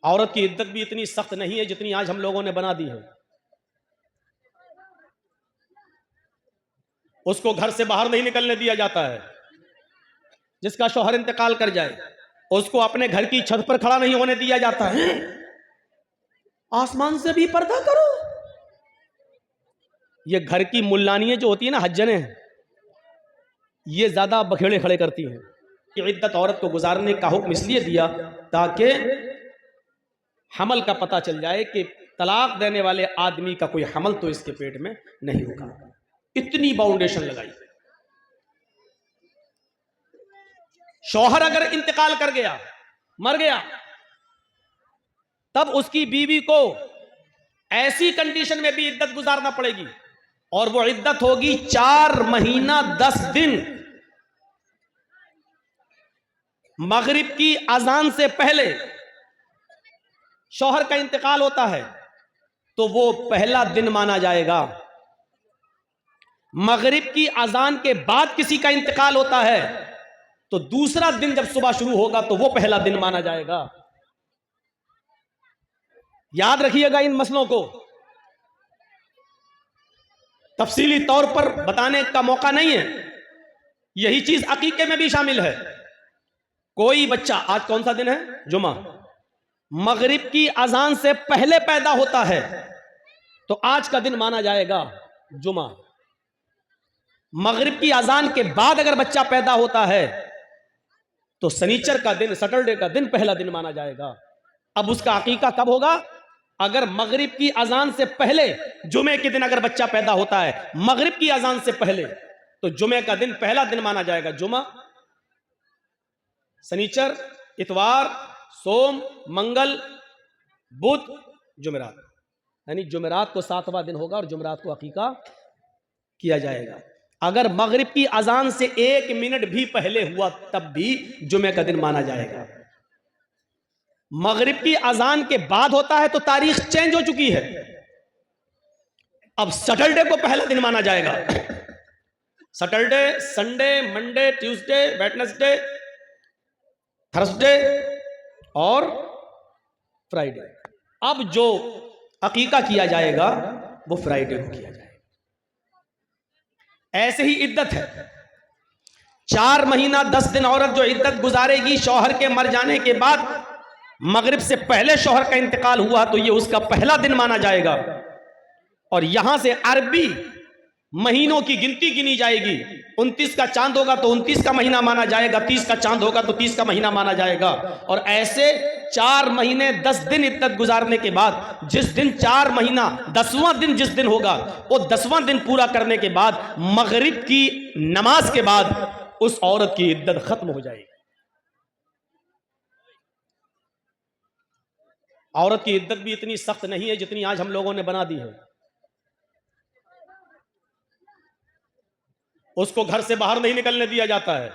औरत की इद्दत भी इतनी सख्त नहीं है जितनी आज हम लोगों ने बना दी है। उसको घर से बाहर नहीं निकलने दिया जाता है। जिसका शौहर इंतकाल कर जाए उसको अपने घर की छत पर खड़ा नहीं होने दिया जाता है। आसमान से भी पर्दा करो। ये घर की मुल्लानियां जो होती है ना, हज्जने, ये ज्यादा बखेड़े खड़े करती हैं। कि इद्दत औरत को गुजारने का हुक्म इसलिए दिया ताकि हमल का पता चल जाए कि तलाक देने वाले आदमी का कोई हमल तो इसके पेट में नहीं होगा। इतनी बाउंडेशन लगाई। शौहर अगर इंतकाल कर गया, मर गया, तब उसकी बीवी को ऐसी कंडीशन में भी इद्दत गुजारना पड़ेगी, और वो इद्दत होगी 4 महीना 10 दिन। मगरिब की अजान से पहले शौहर का इंतकाल होता है तो वो पहला दिन माना जाएगा। मगरिब की अजान के बाद किसी का इंतकाल होता है तो दूसरा दिन जब सुबह शुरू होगा तो वो पहला दिन माना जाएगा। याद रखिएगा इन मसलों को। तफसीली तौर पर बताने का मौका नहीं है। यही चीज अकीके में भी शामिल है। कोई बच्चा, आज कौन सा दिन है? जुमा। मगरिब की अजान से पहले पैदा होता है तो आज का दिन माना जाएगा जुमा। मगरिब की अजान के बाद अगर बच्चा पैदा होता है तो शनिचर का दिन, सैटरडे का दिन पहला दिन माना जाएगा। अब उसका अकीका कब होगा? अगर मगरिब की अजान से पहले, जुमे के दिन अगर बच्चा पैदा होता है मगरिब की अजान से पहले, तो जुमे का दिन पहला दिन माना जाएगा जुमा। शनिचर, इतवार, सोम, मंगल, बुध, जुमेरात, यानी जुमेरात को 7वां दिन होगा और जुमेरात को अकीका किया जाएगा। अगर मगरिब की अजान से 1 मिनट भी पहले हुआ तब भी जुमे का दिन माना जाएगा। मगरिब की अजान के बाद होता है तो तारीख चेंज हो चुकी है। अब सैटरडे को पहला दिन माना जाएगा। Saturday, Sunday, Monday, Tuesday, Wednesday, Thursday और फ्राइडे। अब जो अकीका किया जाएगा वो फ्राइडे को किया जाएगा। ऐसे ही इद्दत है। 4 महीना 10 दिन औरत जो इद्दत गुजारेगी, शौहर के मर जाने के बाद मगरिब से पहले शौहर का इंतकाल हुआ तो ये उसका पहला दिन माना जाएगा। और यहां से अरबी महीनों की गिनती गिनी जाएगी। 29 का चांद होगा तो 29 का महीना माना जाएगा, 30 का चांद होगा तो 30 का महीना माना जाएगा। और ऐसे 4 महीने 10 दिन इद्दत गुजारने के बाद जिस दिन 4 महीना 10वां दिन जिस दिन होगा, वो 10वां दिन पूरा करने के बाद मगरिब की नमाज के बाद उस औरत की इद्दत खत्म हो जाएगी। औरत की इद्दत भी इतनी सख्त नहीं है जितनी आज हम लोगों ने बना दी है। उसको घर से बाहर नहीं निकलने दिया जाता है।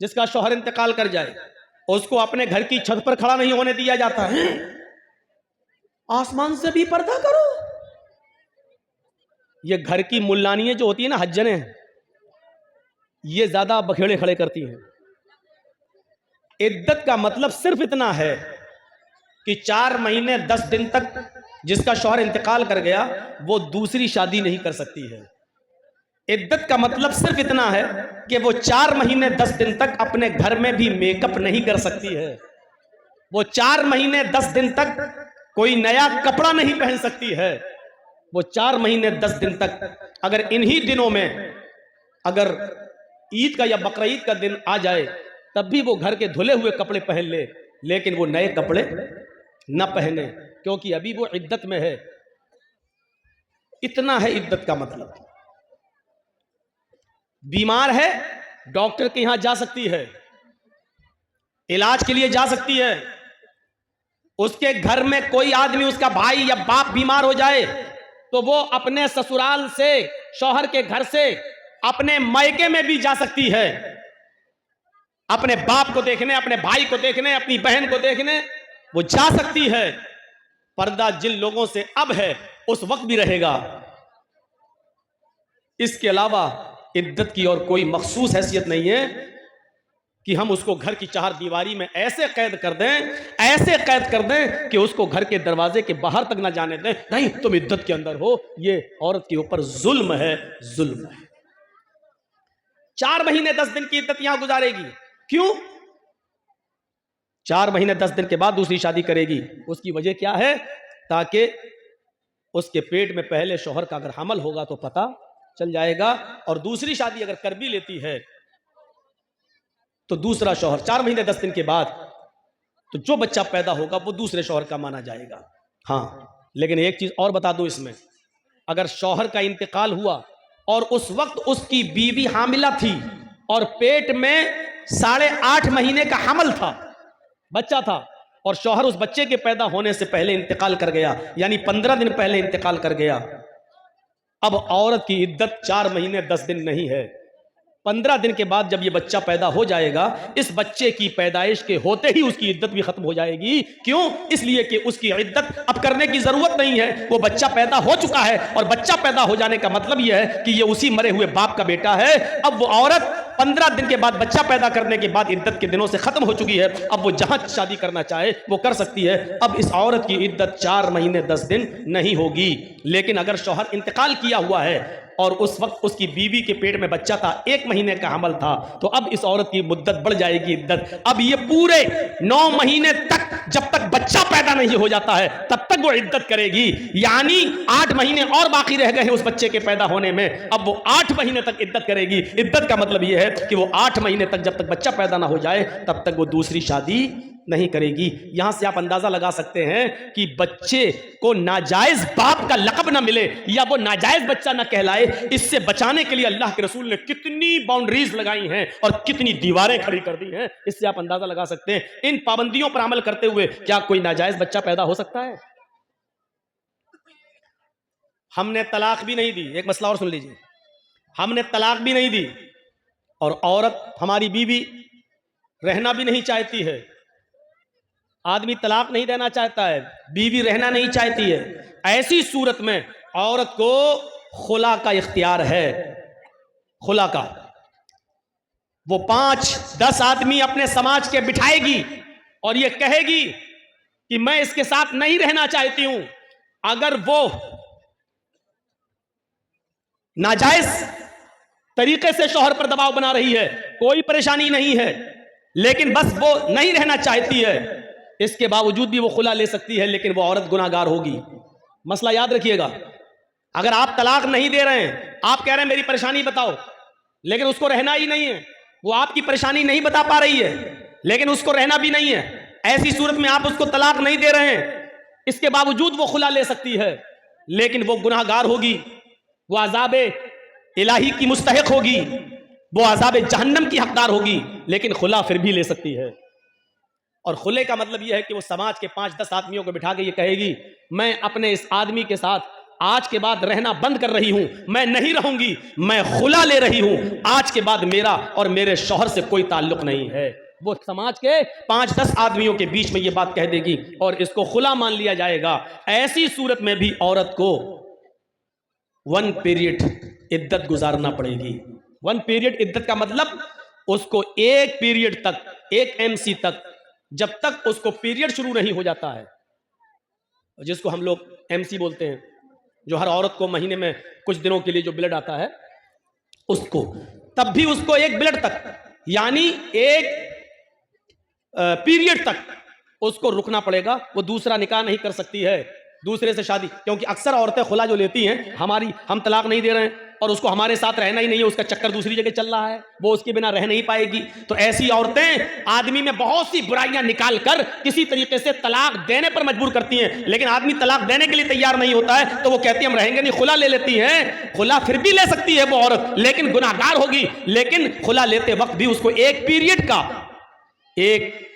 जिसका शौहर इंतकाल कर जाए उसको अपने घर की छत पर खड़ा नहीं होने दिया जाता है। आसमान से भी पर्दा करो। ये घर की मुल्लानियां जो होती है ना, हज्जने, ये ज्यादा बखेड़े खड़े करती हैं। इद्दत का मतलब सिर्फ इतना है कि 4 महीने 10 दिन तक जिसका शौहर इंतकाल कर गया वो दूसरी शादी नहीं कर सकती है। इद्दत का मतलब सिर्फ इतना है कि वो 4 महीने 10 दिन तक अपने घर में भी मेकअप नहीं कर सकती है। वो 4 महीने 10 दिन तक कोई नया कपड़ा नहीं पहन सकती है। वो 4 महीने 10 दिन तक, अगर इन्हीं दिनों में अगर ईद का या बकरीद का दिन आ जाए तब भी वो घर के धुले हुए कपड़े पहन ले, लेकिन वो नए कपड़े न पहने, क्योंकि अभी वो इद्दत में है। इतना है इद्दत का मतलब। बीमार है, डॉक्टर के यहां जा सकती है, इलाज के लिए जा सकती है। उसके घर में कोई आदमी, उसका भाई या बाप बीमार हो जाए तो वो अपने ससुराल से, शौहर के घर से अपने मायके में भी जा सकती है, अपने बाप को देखने, अपने भाई को देखने, अपनी बहन को देखने वो जा सकती है। पर्दा जिन लोगों से अब है उस वक्त भी रहेगा। इसके अलावा इद्दत की और कोई मखसूस हैसियत नहीं है। कि हम उसको घर की चार दीवारी में ऐसे कैद कर दें, ऐसे कैद कर दें कि उसको घर के दरवाजे के बाहर तक ना जाने दें। नहीं, तुम इद्दत के अंदर हो। ये औरत के ऊपर जुल्म है, जुल्म है। 4 महीने 10 दिन की इद्दत यहां गुजारेगी। क्यों? 4 महीने 10 दिन के बाद दूसरी शादी करेगी। उसकी वजह क्या है? ताकि उसके पेट में पहले शौहर का अगर हमल होगा तो पता चल जाएगा, और दूसरी शादी अगर कर भी लेती है तो दूसरा शौहर 4 महीने 10 दिन के बाद तो जो बच्चा पैदा होगा वो दूसरे शौहर का माना जाएगा। हाँ, लेकिन एक चीज और बता दूं इसमें, अगर शौहर का इंतकाल हुआ और उस वक्त उसकी बीवी हामिला थी और पेट में 8.5 महीने का हमल था, बच्चा था, और शौहर उस बच्चे के पैदा होने से पहले इंतकाल कर गया, यानी 15 दिन पहले इंतकाल कर गया, अब औरत की इद्दत 4 महीने 10 दिन नहीं है। 15 दिन के बाद जब ये बच्चा पैदा हो जाएगा, इस बच्चे की पैदाइश के होते ही उसकी इद्दत भी खत्म हो जाएगी। क्यों? इसलिए कि उसकी इद्दत अब करने की जरूरत नहीं है, वो बच्चा पैदा हो चुका है, और बच्चा पैदा हो जाने का मतलब यह है कि ये उसी मरे हुए बाप का बेटा है। अब वो औरत 15 दिन के बाद, बच्चा पैदा करने के बाद इद्दत के दिनों से खत्म हो चुकी है। अब वो जहां शादी करना चाहे वो कर सकती है। अब इस औरत की इद्दत 4 महीने 10 दिन नहीं होगी। लेकिन अगर शौहर इंतकाल किया हुआ है और उस वक्त उसकी बीवी के पेट में बच्चा था, 1 महीने का हमल था, तो अब इस औरत की मुद्दत बढ़ जाएगी, इद्दत। अब ये पूरे 9 महीने तक, जब तक बच्चा पैदा नहीं हो जाता है तब तक वो इद्दत करेगी। यानी 8 महीने और बाकी रह गए हैं उस बच्चे के पैदा होने में, अब वो 8 महीने तक इद्दत करेगी। इद्दत का मतलब ये है कि वो 8 महीने तक, जब तक बच्चा पैदा ना हो जाए तब तक वो दूसरी शादी नहीं करेगी। यहां से आप अंदाजा लगा सकते हैं कि बच्चे को नाजायज बाप का लक़ब ना मिले या वो नाजायज बच्चा ना कहलाए, इससे बचाने के लिए अल्लाह के रसूल ने कितनी बाउंड्रीज लगाई हैं और कितनी दीवारें खड़ी कर दी हैं। इससे आप अंदाजा लगा सकते हैं इन पाबंदियों पर अमल करते हुए क्या कोई नाजायज बच्चा पैदा हो सकता है? हमने तलाक भी नहीं दी, एक मसला और सुन लीजिए, हमने तलाक भी नहीं दी और औरत हमारी बीवी रहना भी नहीं चाहती है। आदमी तलाक नहीं देना चाहता है, बीवी रहना नहीं चाहती है। ऐसी सूरत में औरत को खुला का इख्तियार है, खुला का। वो 5-10 आदमी अपने समाज के बिठाएगी और ये कहेगी कि मैं इसके साथ नहीं रहना चाहती हूं। अगर वो नाजायज तरीके से शौहर पर दबाव बना रही है, कोई परेशानी नहीं है, लेकिन बस वो नहीं रहना चाहती है, इसके बावजूद भी वो खुला ले सकती है, लेकिन वो औरत गुनाहगार होगी। मसला याद रखिएगा, अगर आप तलाक नहीं दे रहे हैं, आप कह रहे हैं मेरी परेशानी बताओ, लेकिन उसको रहना ही नहीं है, वो आपकी परेशानी नहीं बता पा रही है, लेकिन उसको रहना भी नहीं है, ऐसी सूरत में आप उसको तलाक नहीं दे रहे हैं, इसके बावजूद वो खुला ले सकती है, लेकिन वो गुनाहगार होगी, वो अज़ाबे इलाही की मुस्तहिक होगी, वो अज़ाबे जहन्नम की हकदार होगी, लेकिन खुला फिर भी ले सकती है। और खुले का मतलब यह है कि वो समाज के 5-10 आदमियों को बिठा के ये कहेगी मैं अपने इस आदमी के साथ आज के बाद रहना बंद कर रही हूं, मैं नहीं रहूंगी, मैं खुला ले रही हूं, आज के बाद मेरा और मेरे शौहर से कोई ताल्लुक नहीं है। वो समाज के 5-10 आदमियों के बीच में ये बात कह देगी और इसको खुला मान लिया जाएगा। ऐसी सूरत में भी औरत को 1 पीरियड इद्दत गुजारना पड़ेगी। 1 पीरियड इद्दत का मतलब उसको 1 पीरियड तक, 1 MC तक, जब तक उसको पीरियड शुरू नहीं हो जाता है, जिसको हम लोग MC बोलते हैं, जो हर औरत को महीने में कुछ दिनों के लिए जो ब्लड आता है उसको, तब भी उसको 1 ब्लड तक, यानी 1 पीरियड तक उसको रुकना पड़ेगा। वो दूसरा निकाह नहीं कर सकती है, दूसरे से शादी, क्योंकि अक्सर औरतें खुला जो लेती हैं, हम तलाक नहीं दे रहे हैं और उसको हमारे साथ रहना ही नहीं है, उसका चक्कर दूसरी जगह चल रहा है, वो उसके बिना रह नहीं पाएगी, तो ऐसी औरतें आदमी में बहुत सी बुराइयां निकाल कर किसी तरीके से तलाक देने पर मजबूर करती हैं। लेकिन आदमी तलाक देने के लिए तैयार नहीं होता है तो वो कहती है हम रहेंगे नहीं, खुला ले लेती हैं। खुला फिर भी ले सकती है वो औरत, लेकिन गुनाहगार होगी। लेकिन खुला लेते वक्त भी उसको 1 पीरियड का, एक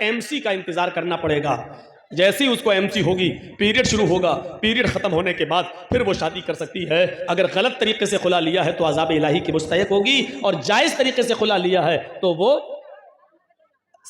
MC का इंतजार करना पड़ेगा। जैसे ही उसको MC होगी, पीरियड शुरू होगा, पीरियड खत्म होने के बाद फिर वो शादी कर सकती है। अगर गलत तरीके से खुला लिया है तो अज़ाब इलाही की मुस्तहिक होगी, और जायज़ तरीके से खुला लिया है तो वो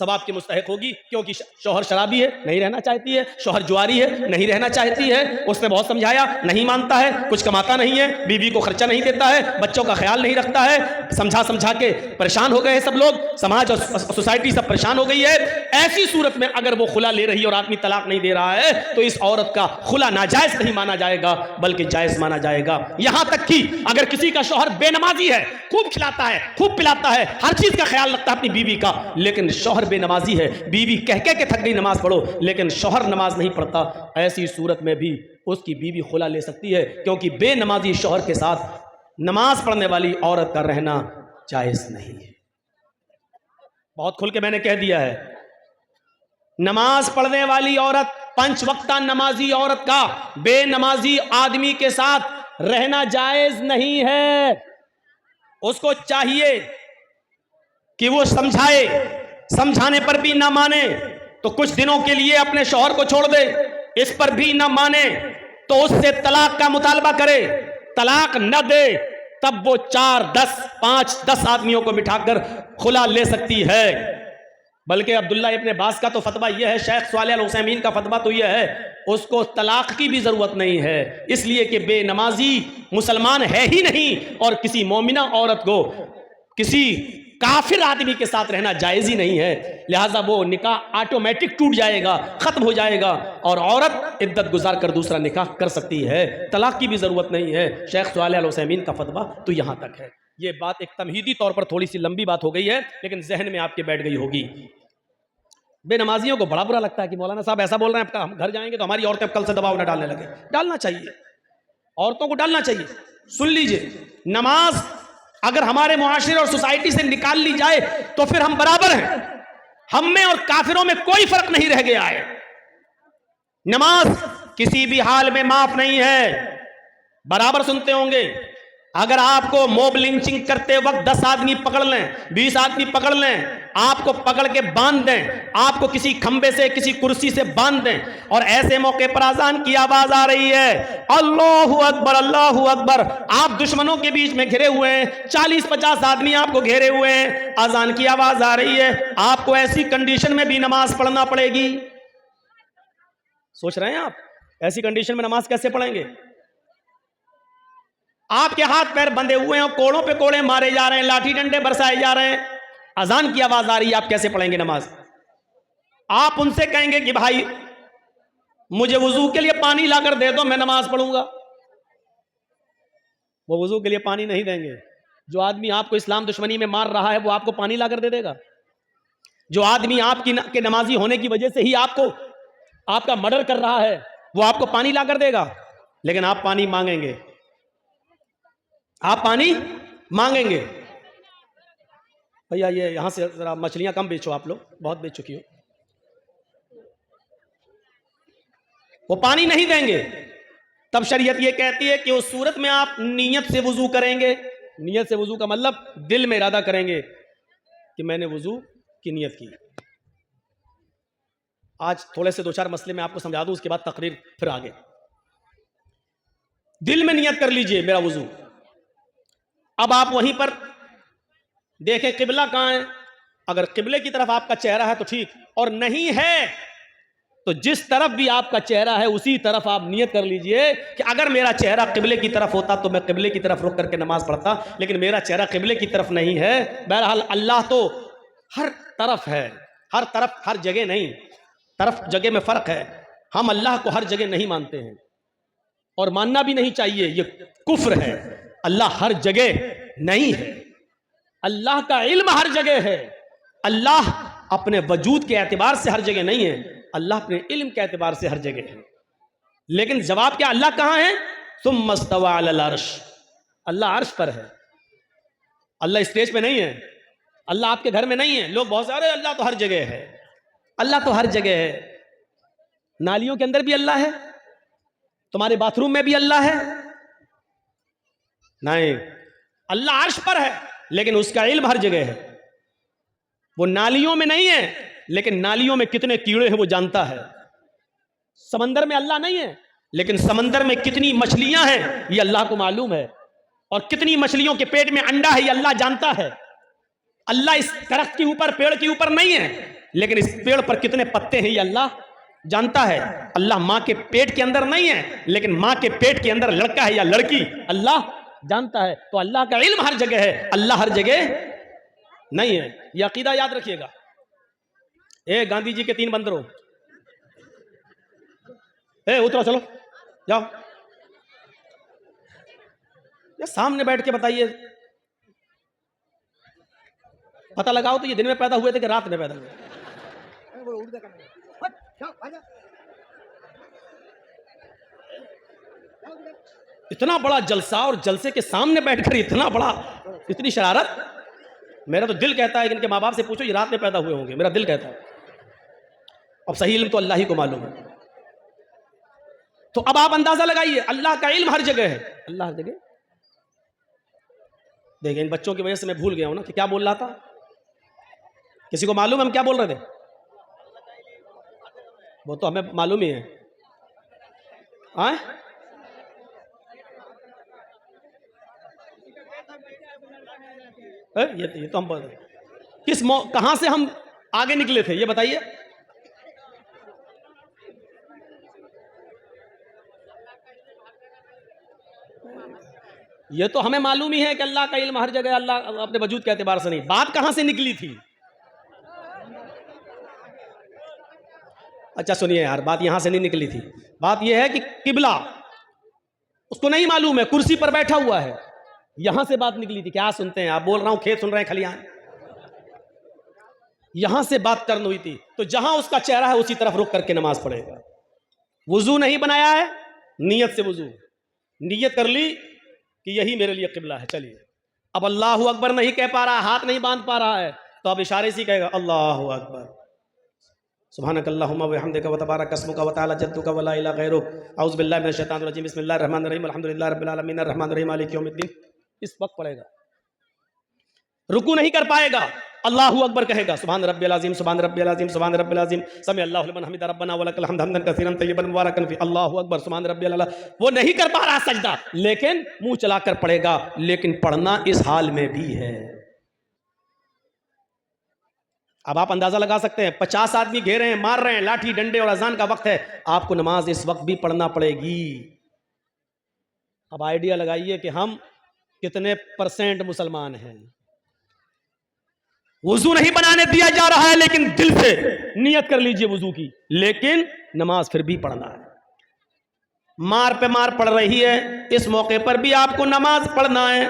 सवाब की मुस्तहिक होगी, क्योंकि शौहर शराबी है, नहीं रहना चाहती है, शौहर जुआरी है, नहीं रहना चाहती है, उसने बहुत समझाया, नहीं मानता है, कुछ कमाता नहीं है, बीवी को खर्चा नहीं देता है, बच्चों का ख्याल नहीं रखता है, समझा समझा के परेशान हो गए सब लोग, समाज और सोसाइटी सब परेशान हो गई है। ऐसी सूरत में अगर वो खुला ले रही है और आदमी तलाक नहीं दे रहा है तो इस औरत का खुला नाजायज नहीं माना जाएगा, बल्कि जायज माना जाएगा। यहां तक कि अगर किसी का शौहर बेनमाजी है, खूब खिलाता है, खूब पिलाता है, हर चीज का ख्याल रखता है अपनी बीवी का, लेकिन शौहर बेनमाजी है, बीवी कह के थक गई नमाज पढ़ो, लेकिन शौहर नमाज नहीं पढ़ता, ऐसी सूरत में भी उसकी बीवी खुला ले सकती है, क्योंकि बेनमाजी शौहर के साथ नमाज पढ़ने वाली औरत का रहना जायज नहीं है। बहुत खुल के मैंने कह दिया है, नमाज पढ़ने वाली औरत, पंच वक्ता नमाजी औरत का बेनमाजी आदमी के साथ रहना जायज नहीं है। उसको चाहिए कि वो समझाए, समझाने पर भी ना माने तो कुछ दिनों के लिए अपने शौहर को छोड़ दे, इस पर भी ना माने तो उससे तलाक का मुतालबा करे, तलाक न दे तब वो 4, 10, 5, 10 आदमियों को बिठाकर खुला ले सकती है। बल्कि अब्दुल्ला इब्ने बास का तो फतवा यह है, शेख सालेह अल उसैमीन का फतवा तो यह है, उसको तलाक की भी जरूरत नहीं है, इसलिए कि बेनमाजी मुसलमान है ही नहीं और किसी मोमिना औरत को किसी काफिर आदमी के साथ रहना जायज ही नहीं है, लिहाजा वो निकाह ऑटोमेटिक टूट जाएगा, खत्म हो जाएगा और औरत इद्दत गुजार कर दूसरा निकाह कर सकती है, तलाक की भी जरूरत नहीं है। शेख सालेह अल उसैमीन का फतवा तो यहां तक है। ये बात एक तमहीदी तौर पर थोड़ी सी लंबी बात हो गई है, लेकिन जहन में आपके बैठ गई होगी। बेनमाजियों को बड़ा बुरा लगता है कि मौलाना साहब ऐसा बोल रहे हैं, हम घर जाएंगे तो हमारी औरतें कल से दबाव न डालने लगे। डालना चाहिए, औरतों को डालना चाहिए। सुन लीजिए, नमाज अगर हमारे मुआशरे और सोसाइटी से निकाल ली जाए तो फिर हम बराबर हैं, हम में और काफिरों में कोई फर्क नहीं रह गया है। नमाज किसी भी हाल में माफ नहीं है, बराबर सुनते होंगे। अगर आपको मोब लिंचिंग करते वक्त 10 आदमी पकड़ लें, 20 आदमी पकड़ लें, आपको पकड़ के बांध दें, आपको किसी खंबे से किसी कुर्सी से बांध दें और ऐसे मौके पर अजान की आवाज आ रही है, अल्लाहु अकबर अल्लाहु अकबर, आप दुश्मनों के बीच में घिरे हुए हैं, 40-50 आदमी आपको घेरे हुए हैं, अजान की आवाज आ रही है, आपको ऐसी कंडीशन में भी नमाज पढ़ना पड़ेगी। सोच रहे हैं आप ऐसी कंडीशन में नमाज कैसे पढ़ेंगे? आपके हाथ पैर बंधे हुए हैं, कोड़ों पे कोड़े मारे जा रहे हैं, लाठी डंडे बरसाए जा रहे हैं, अजान की आवाज आ रही है, आप कैसे पढ़ेंगे नमाज? आप उनसे कहेंगे कि भाई मुझे वुजू के लिए पानी लाकर दे दो, मैं नमाज पढ़ूंगा। वो वुजू के लिए पानी नहीं देंगे। जो आदमी आपको इस्लाम दुश्मनी में मार रहा है वो आपको पानी लाकर दे देगा? जो आदमी आपकी के नमाजी होने की वजह से ही आपको आपका मर्डर कर रहा है वो आपको पानी लाकर देगा? लेकिन आप पानी मांगेंगे, आप पानी मांगेंगे। भैया ये यहां से जरा मछलियां कम बेचो, आप लोग बहुत बेच चुकी हो। वो पानी नहीं देंगे। तब शरीयत ये कहती है कि उस सूरत में आप नियत से वुजू करेंगे। नियत से वुजू का मतलब दिल में इरादा करेंगे कि मैंने वुजू की नियत की। आज थोड़े से 2-4 मसले में आपको समझा दूं, उसके बाद तकरीर फिर आगे। दिल में नियत कर लीजिए मेरा वुजू। अब आप वहीं पर देखें किबला कहां है। अगर किबले की तरफ आपका चेहरा है तो ठीक, और नहीं है तो जिस तरफ भी आपका चेहरा है उसी तरफ आप नियत कर लीजिए कि अगर मेरा चेहरा किबले की तरफ होता तो मैं किबले की तरफ रुक करके नमाज पढ़ता, लेकिन मेरा चेहरा किबले की तरफ नहीं है। बहरहाल अल्लाह तो हर तरफ है, हर तरफ, हर जगह नहीं, तरफ जगह में फर्क है। हम अल्लाह को हर जगह नहीं मानते हैं और मानना भी नहीं चाहिए, ये कुफ्र है। अल्लाह हर जगह नहीं है, अल्लाह का इल्म हर जगह है। अल्लाह अपने वजूद के एतबार से हर जगह नहीं है, अल्लाह अपने इल्म के एतबार से हर जगह है। लेकिन जवाब क्या, अल्लाह कहां है? सुम्मा इस्तवा अलल अर्श, अल्लाह अर्श पर है। अल्लाह स्टेज पे नहीं है, अल्लाह आपके घर में नहीं है। लोग बहुत सारे, अल्लाह तो हर जगह है। अल्लाह तो हर जगह है, नालियों के अंदर भी अल्लाह है, तुम्हारे बाथरूम में भी अल्लाह है। नहीं, अल्लाह अर्श पर है लेकिन उसका इल्म हर जगह है। वो नालियों में नहीं है लेकिन नालियों में कितने कीड़े हैं वो जानता है। समंदर में अल्लाह नहीं है लेकिन समंदर में कितनी मछलियां हैं ये अल्लाह को मालूम है, और कितनी मछलियों के पेट में अंडा है ये अल्लाह जानता है। अल्लाह इस दरख्त के ऊपर, पेड़ के ऊपर नहीं है, लेकिन इस पेड़ पर कितने पत्ते हैं ये अल्लाह जानता है। अल्लाह माँ के पेट के अंदर नहीं है, लेकिन माँ के पेट के अंदर लड़का है या लड़की अल्लाह जानता है। तो अल्लाह का इल्म हर जगह है, अल्लाह हर जगह नहीं है। यह अकीदा याद रखिएगा। ए गांधी जी के 3 बंदरों, ए उतरो, चलो जाओ। ये सामने बैठ के बताइए, पता लगाओ तो ये दिन में पैदा हुए थे कि रात में पैदा हुए? इतना बड़ा जलसा और जलसे के सामने बैठकर इतनी शरारत। मेरा तो दिल कहता है कि इनके माँ बाप से पूछो ये रात में पैदा हुए होंगे, मेरा दिल कहता है। अब सही इल्म तो अल्लाह ही को मालूम है। तो अब आप अंदाजा लगाइए, अल्लाह का इल्म हर जगह है, अल्लाह हर जगह। देखिए इन बच्चों की वजह से मैं भूल गया हूं ना कि क्या बोल रहा था। किसी को मालूम है हम क्या बोल रहे थे? वो तो हमें मालूम ही है। आए? ये तो हम कहां से हम आगे निकले थे ये बताइए। ये तो हमें मालूम ही है कि अल्लाह का इल्म हर जगह, अल्लाह अपने वजूद के एतबार से नहीं। बात कहां से निकली थी? अच्छा सुनिए यार, बात यहां से नहीं निकली थी। बात यह है कि किबला उसको नहीं मालूम है, कुर्सी पर बैठा हुआ है। यहां से बात निकली थी। क्या सुनते हैं आप? बोल रहा हूं, खेत सुन रहे हैं, खलियान। यहां से बात टर्न हुई थी। तो जहां उसका चेहरा है उसी तरफ रुक करके नमाज पढ़ेगा। वजू नहीं बनाया है, नियत से वजू, नियत कर ली कि यही मेरे लिए किबला है। चलिए अब अल्लाहु अकबर नहीं कह पा रहा, हाथ नहीं बांध पा रहा है, तो अब इशारे से कहेगा अल्लाहु अकबर, सुब्हानकल्लाहुम्मा व बिहम्दिका व तबारक अस्मुका व तआला जद्दुका व ला इलाहा गैरुक, औज़ु बिल्लाहि मिनश शैतानिर रजीम, बिस्मिल्लाहिर रहमानिर रहीम, अल्हम्दुलिल्लाहि रब्बिल आलमीन, अर्रहमानिर रहीम, मालिकि यौमिद्दीन। इस वक्त पढ़ेगा, रुकू नहीं कर पाएगा, अल्लाहु अकबर कहेगा, सुभान रब्बियल अज़ीम, सुभान रब्बियल अज़ीम, सुभान रब्बियल अज़ीम, समी अल्लाहु लिमन हमिदा, रब्बना व लकल हम्द, हम्दन कसीरन तय्यबन मुबारकन फी, अल्लाहु अकबर, सुभान रब्बियल अला। वो नहीं कर पा रहा सजदा, लेकिन मुंह चलाकर पढ़ेगा। लेकिन पढ़ना इस हाल में भी है। अब आप अंदाजा लगा सकते हैं, 50 आदमी घेरे हैं, मार रहे हैं, लाठी डंडे और अजान का वक्त है, आपको नमाज इस वक्त भी पढ़ना पड़ेगी। अब आइडिया लगाइए कि हम कितने % मुसलमान हैं। वजू नहीं बनाने दिया जा रहा है, लेकिन दिल से नियत कर लीजिए वजू की, लेकिन नमाज फिर भी पढ़ना है। मार पे मार पड़ रही है, इस मौके पर भी आपको नमाज पढ़ना है।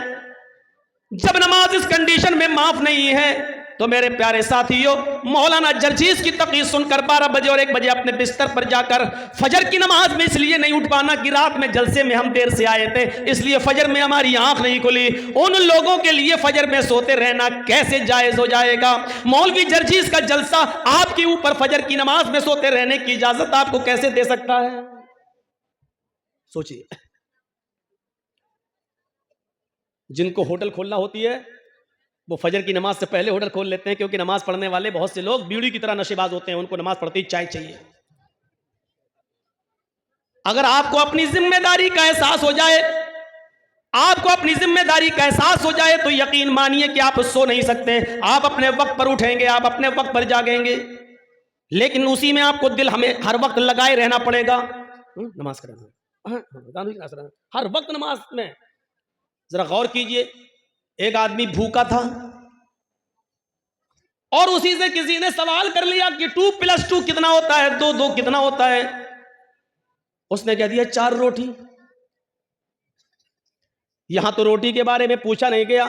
जब नमाज इस कंडीशन में माफ नहीं है, तो मेरे प्यारे साथियों, मौलाना जर्जीस की तकरीर सुनकर 12 बजे और 1 बजे अपने बिस्तर पर जाकर फजर की नमाज में इसलिए नहीं उठ पाना कि रात में जलसे में हम देर से आए थे, इसलिए फजर में हमारी आंख नहीं खुली। उन लोगों के लिए फजर में सोते रहना कैसे जायज हो जाएगा? मौलवी जर्जीस का जलसा आपके ऊपर फजर की नमाज में सोते रहने की इजाजत आपको कैसे दे सकता है? सोचिए। जिनको होटल खोलना होती है वो फजर की नमाज से पहले होटल खोल लेते हैं, क्योंकि नमाज पढ़ने वाले बहुत से लोग बीड़ी की तरह नशेबाज होते हैं, उनको नमाज पढ़ते ही चाय चाहिए। अगर आपको अपनी जिम्मेदारी का एहसास हो जाए, आपको अपनी जिम्मेदारी का एहसास हो जाए, तो यकीन मानिए कि आप सो नहीं सकते। आप अपने वक्त पर उठेंगे, आप अपने वक्त पर जागेंगे, लेकिन उसी में आपको दिल हमें हर वक्त लगाए रहना पड़ेगा। नमाज करना हर वक्त नमाज में। जरा गौर कीजिए, एक आदमी भूखा था और उसी से किसी ने सवाल कर लिया कि 2 + 2 कितना होता है, 2 2 कितना होता है? उसने कह दिया 4 रोटी। यहां तो रोटी के बारे में पूछा नहीं गया,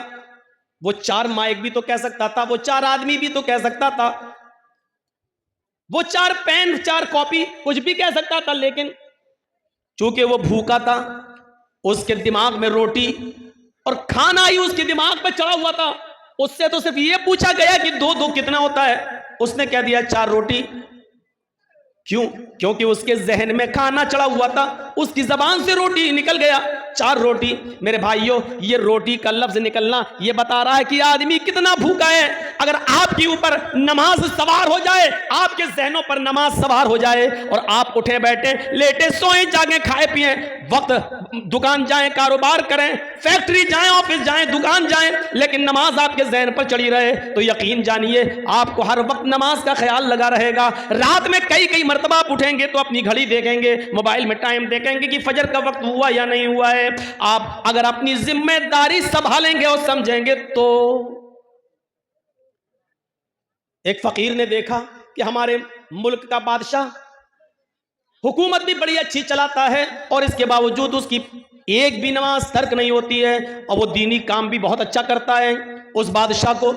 वो 4 माइक भी तो कह सकता था, वो 4 आदमी भी तो कह सकता था, वो 4 पेन, 4 कॉपी कुछ भी कह सकता था, लेकिन चूंकि वो भूखा था, उसके दिमाग में रोटी और खाना ही उसके दिमाग पे चढ़ा हुआ था। उससे तो सिर्फ ये पूछा गया कि 2 2 कितना होता है, उसने कह दिया 4 रोटी। क्यों? क्योंकि उसके जहन में खाना चढ़ा हुआ था, उसकी जबान से रोटी निकल गया। 4 रोटी। मेरे भाइयों, ये रोटी का लफ्ज निकलना ये बता रहा है कि आदमी कितना भूखा है। अगर आपके ऊपर नमाज सवार हो जाए, आपके जहनों पर नमाज सवार हो जाए और आप उठे बैठे लेटे सोए जागे खाए पिए, वक्त दुकान जाएं, कारोबार करें, फैक्ट्री जाएं, ऑफिस जाएं, दुकान जाएं, लेकिन नमाज आपके जहन पर चढ़ी रहे, तो यकीन जानिए आपको हर वक्त नमाज का ख्याल लगा रहेगा। रात में कई कई मरतबा आप उठेंगे तो अपनी घड़ी देखेंगे, मोबाइल में टाइम देखेंगे कि फजर का वक्त हुआ या नहीं हुआ है। आप अगर अपनी जिम्मेदारी संभालेंगे और समझेंगे तो। एक फकीर ने देखा कि हमारे मुल्क का बादशाह हुकूमत भी बड़ी अच्छी चलाता है और इसके बावजूद उसकी एक भी नमाज तर्क नहीं होती है, और वो दीनी काम भी बहुत अच्छा करता है। उस बादशाह को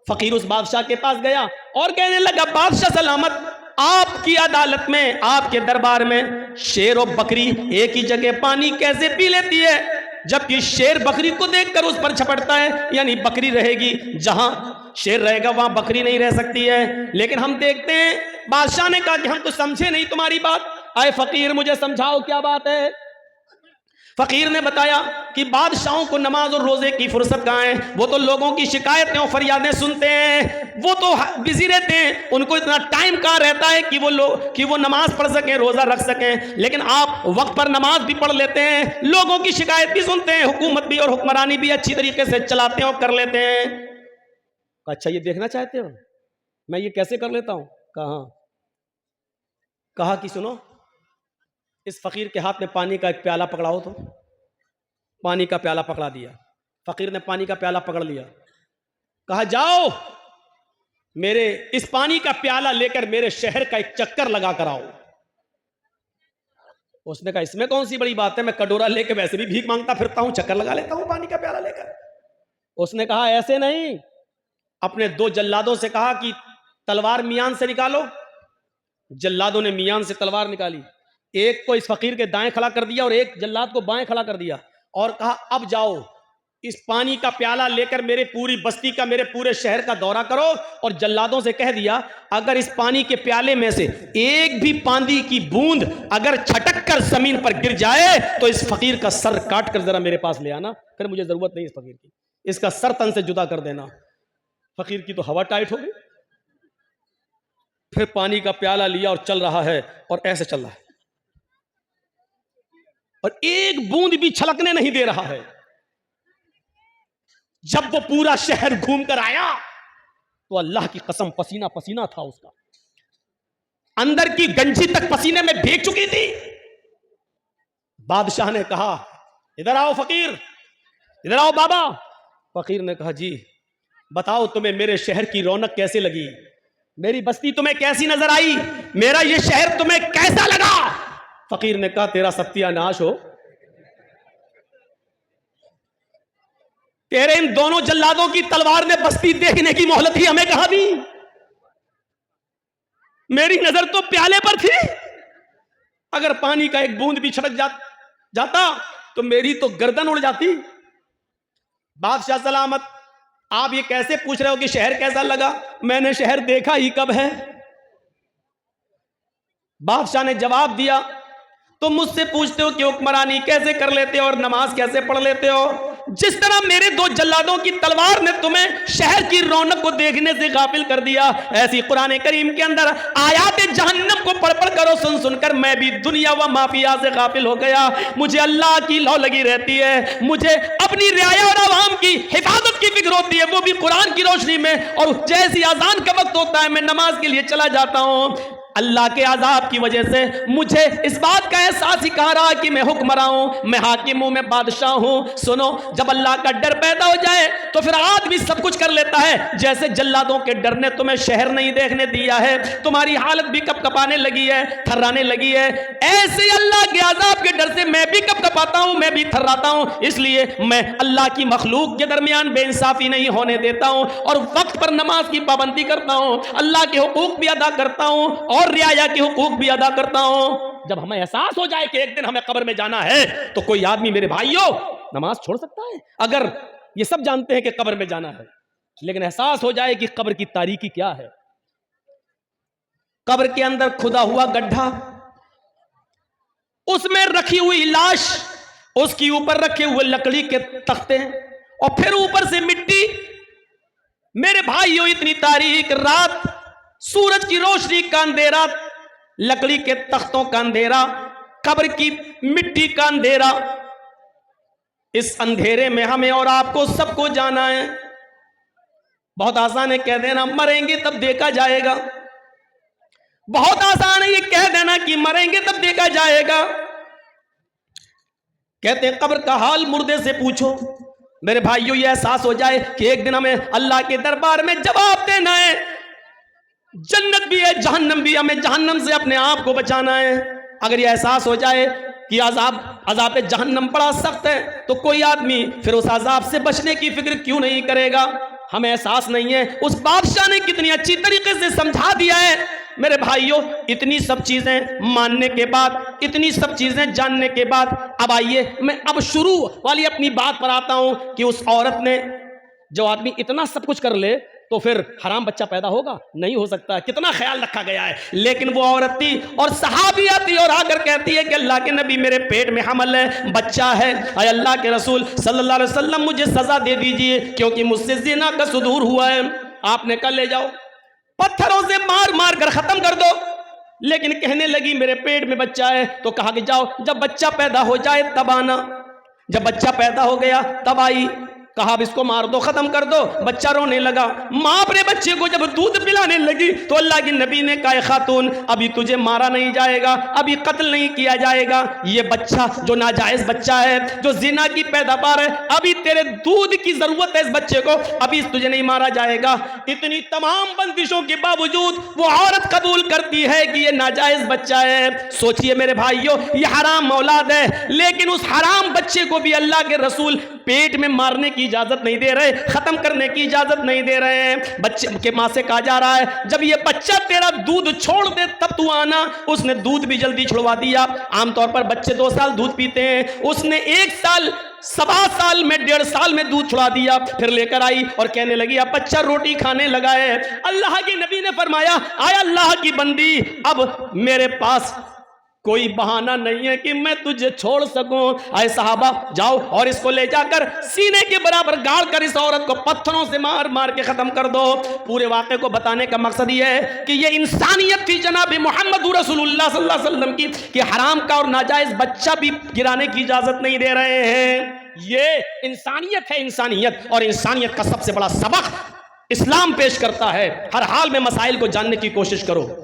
फकीर उस बादशाह के पास गया और कहने लगा, बादशाह सलामत, आपकी अदालत में, आपके दरबार में शेर और बकरी एक ही जगह पानी कैसे पी लेती है, जबकि शेर बकरी को देखकर उस पर झपटता है। यानी बकरी रहेगी जहां शेर रहेगा वहां बकरी नहीं रह सकती है। लेकिन हम देखते हैं, बादशाह ने कहा कि हम तो समझे नहीं तुम्हारी बात, आए फकीर मुझे समझाओ क्या बात है। फकीर ने बताया कि बादशाहों को नमाज और रोजे की फुर्सत कहाँ है, वो तो लोगों की शिकायतें और फरियादें सुनते हैं, वो तो बिजी रहते हैं, उनको इतना टाइम कहाँ रहता है कि वो नमाज पढ़ सकें, रोजा रख सकें। लेकिन आप वक्त पर नमाज भी पढ़ लेते हैं, लोगों की शिकायत भी सुनते हैं, हुकूमत भी और हुक्मरानी भी अच्छी तरीके से चलाते हैं और कर लेते हैं। अच्छा, ये देखना चाहते हो मैं ये कैसे कर लेता हूं? कहा कि सुनो, इस फकीर के हाथ में पानी का एक प्याला पकड़ाओ। तो पानी का प्याला पकड़ा दिया। फकीर ने पानी का प्याला पकड़ लिया। कहा, जाओ मेरे इस पानी का प्याला लेकर मेरे शहर का एक चक्कर लगा कर आओ। उसने कहा, इसमें कौन सी बड़ी बात है, मैं कटोरा लेकर वैसे भी भीख मांगता फिरता हूं, चक्कर लगा लेता हूं पानी का प्याला लेकर। उसने कहा, ऐसे नहीं, अपने 2 जल्लादों से कहा कि तलवार मियान से निकालो। जल्लादों ने मियान से तलवार निकाली, एक को इस फकीर के दाएं खड़ा कर दिया और एक जल्लाद को बाएं खड़ा कर दिया, और कहा, अब जाओ इस पानी का प्याला लेकर मेरे पूरी बस्ती का, मेरे पूरे शहर का दौरा करो। और जल्लादों से कह दिया, अगर इस पानी के प्याले में से एक भी पानी की बूंद अगर छटक कर जमीन पर गिर जाए तो इस फकीर का सर काट कर जरा मेरे पास ले आना, फिर मुझे जरूरत नहीं इस फकीर की, इसका सर तन से जुदा कर देना। फकीर की तो हवा टाइट हो गई। फिर पानी का प्याला लिया और चल रहा है, और ऐसे चल रहा है, और एक बूंद भी छलकने नहीं दे रहा है। जब वो पूरा शहर घूम कर आया तो अल्लाह की कसम पसीना पसीना था उसका, अंदर की गंजी तक पसीने में भीग चुकी थी। बादशाह ने कहा, इधर आओ फकीर, इधर आओ बाबा। फकीर ने कहा, जी बताओ तुम्हें मेरे शहर की रौनक कैसे लगी, मेरी बस्ती तुम्हें कैसी नजर आई, मेरा ये शहर तुम्हें कैसा लगा। फकीर ने कहा, तेरा सत्यानाश हो, तेरे इन दोनों जल्लादों की तलवार ने बस्ती देखने की मोहलत ही हमें कहां दी। मेरी नजर तो प्याले पर थी, अगर पानी का एक बूंद भी छटक जाता तो मेरी तो गर्दन उड़ जाती। बादशाह सलामत, आप ये कैसे पूछ रहे हो कि शहर कैसा लगा, मैंने शहर देखा ही कब है। बादशाह ने जवाब दिया, तुम मुझसे पूछते हो कि हुक्मरानी कैसे कर लेते हो और नमाज कैसे पढ़ लेते हो, जिस तरह मेरे 2 जल्लादों की तलवार ने तुम्हें शहर की रौनक को देखने से गाफिल कर दिया, ऐसी कुरान करीम के अंदर आयात जहन्नम को पढ़ पढ़ कर और सुन सुनकर मैं भी दुनिया व माफिया से गाफिल हो गया। मुझे अल्लाह की लौ लगी रहती है, मुझे अपनी रियाया और आवाम की हिफाजत की फिक्र होती है, वो भी कुरान की रोशनी में। और जैसी अजान का वक्त होता है मैं नमाज के लिए चला जाता हूं। अल्लाह के आजाब की वजह से मुझे इस बात का एहसास ही कहा रहा कि मैं हुक्मरान हूं, मैं हाकिम हूं, मैं बादशाह हूं। सुनो, जब अल्लाह का डर पैदा हो जाए तो फिर आदमी सब कुछ कर लेता है। जैसे जल्लादों के डर ने तुम्हें शहर नहीं देखने दिया है, तुम्हारी हालत भी कपकपाने लगी है, थर्राने लगी है, ऐसे अल्लाह के आजाब के डर से मैं भी कपकपाता हूं, मैं भी थर्राता हूं। इसलिए मैं अल्लाह की मखलूक के दरमियान बेइंसाफी नहीं होने देता हूं और वक्त पर नमाज की पाबंदी करता हूं, अल्लाह के हुकूक भी अदा करता हूं और रियाया के हुकूक भी अदा करता हूं। जब हमें एहसास हो जाए कि एक दिन हमें कब्र में जाना है तो कोई आदमी, मेरे भाइयों, नमाज छोड़ सकता है। अगर ये सब जानते हैं कि कब्र में जाना है, लेकिन एहसास हो जाए कि कब्र की तारीकी क्या है, कब्र के अंदर खुदा हुआ गड्ढा, उसमें रखी हुई लाश, उसके ऊपर रखे हुए लकड़ी के तख्ते और फिर ऊपर से मिट्टी। मेरे भाइयों, इतनी तारीक रात, सूरज की रोशनी का अंधेरा, लकड़ी के तख्तों का अंधेरा, कब्र की मिट्टी का अंधेरा। इस अंधेरे में हमें और आपको सबको जाना है। बहुत आसान है कह देना मरेंगे तब देखा जाएगा, बहुत आसान है ये कह देना कि मरेंगे तब देखा जाएगा। कहते हैं कब्र का हाल मुर्दे से पूछो। मेरे भाइयों, ये एहसास हो जाए कि एक दिन हमें अल्लाह के दरबार में जवाब देना है। जन्नत भी है, जहन्नम भी, हमें जहन्नम से अपने आप को बचाना है। अगर ये एहसास हो जाए कि अजाब जहन्नम बड़ा सख्त है, तो कोई आदमी फिर उस अजाब से बचने की फिक्र क्यों नहीं करेगा। हमें एहसास नहीं है उस बादशाह ने कितनी अच्छी तरीके से समझा दिया है। मेरे भाइयों, इतनी सब चीजें मानने के बाद, इतनी सब चीजें जानने के बाद, अब आइए मैं अब शुरू वाली अपनी बात पर आता हूं कि उस औरत ने, जो आदमी इतना सब कुछ कर ले तो फिर हराम बच्चा पैदा होगा? नहीं हो सकता। कितना ख्याल रखा गया है। लेकिन वो औरत थी और सहाबिया थी और आकर कहती है कि अल्लाह के नबी, मेरे पेट में हमल है, बच्चा है, अय अल्लाह के रसूल सल्लल्लाहु अलैहि वसल्लम मुझे सजा दे दीजिए क्योंकि मुझसे ज़िना का सुदूर हुआ है। आपने कल ले जाओ, पत्थरों से मार मार कर खत्म कर दो। लेकिन कहने लगी मेरे पेट में बच्चा है, तो कहा कि जाओ जब बच्चा पैदा हो जाए तब आना। जब बच्चा पैदा हो गया तब आई। कहा अब इसको मार दो, खत्म कर दो। बच्चा रोने लगा। माँ अपने बच्चे को जब दूध पिलाने लगी तो अल्लाह के नबी ने कहा खातून, अभी तुझे मारा नहीं जाएगा, अभी कत्ल नहीं किया जाएगा। ये बच्चा जो नाजायज बच्चा है, जो जिना की पैदावार है, अभी तेरे दूध की जरूरत है इस बच्चे को, अभी तुझे नहीं मारा जाएगा। इतनी तमाम बंदिशों के बावजूद वो औरत कबूल करती है कि ये नाजायज बच्चा है। सोचिए मेरे भाइयों, ये हराम औलाद है, लेकिन उस हराम बच्चे को भी अल्लाह के रसूल पेट में मारने की इजाजत नहीं दे रहे, खत्म करने की इजाजत नहीं दे रहे हैं। बच्चे के मां से कहा जा रहा है जब ये बच्चा तेरा दूध छोड़ दे तब तू आना। उसने दूध भी जल्दी छुड़वा दिया। आमतौर पर बच्चे 2 साल दूध पीते हैं, उसने 1 साल, 1.25 साल में, 1.5 साल में दूध छुड़ा दिया। फिर लेकर आई और कहने लगी अब बच्चा रोटी खाने लगा है। अल्लाह के नबी ने फरमाया, आया अल्लाह की बंदी, अब मेरे पास कोई बहाना नहीं है कि मैं तुझे छोड़ सकूं। आए सहाबा, जाओ और इसको ले जाकर सीने के बराबर गाड़ कर इस औरत को पत्थरों से मार मार के खत्म कर दो। पूरे वाक़े को बताने का मकसद यह है कि यह इंसानियत थी जनाब मोहम्मद रसूलुल्लाह सल्लल्लाहु अलैहि वसल्लम की, कि हराम का और नाजायज बच्चा भी गिराने की इजाजत नहीं दे रहे हैं। ये इंसानियत है, इंसानियत। और इंसानियत का सबसे बड़ा सबक इस्लाम पेश करता है। हर हाल में मसाइल को जानने की कोशिश करो।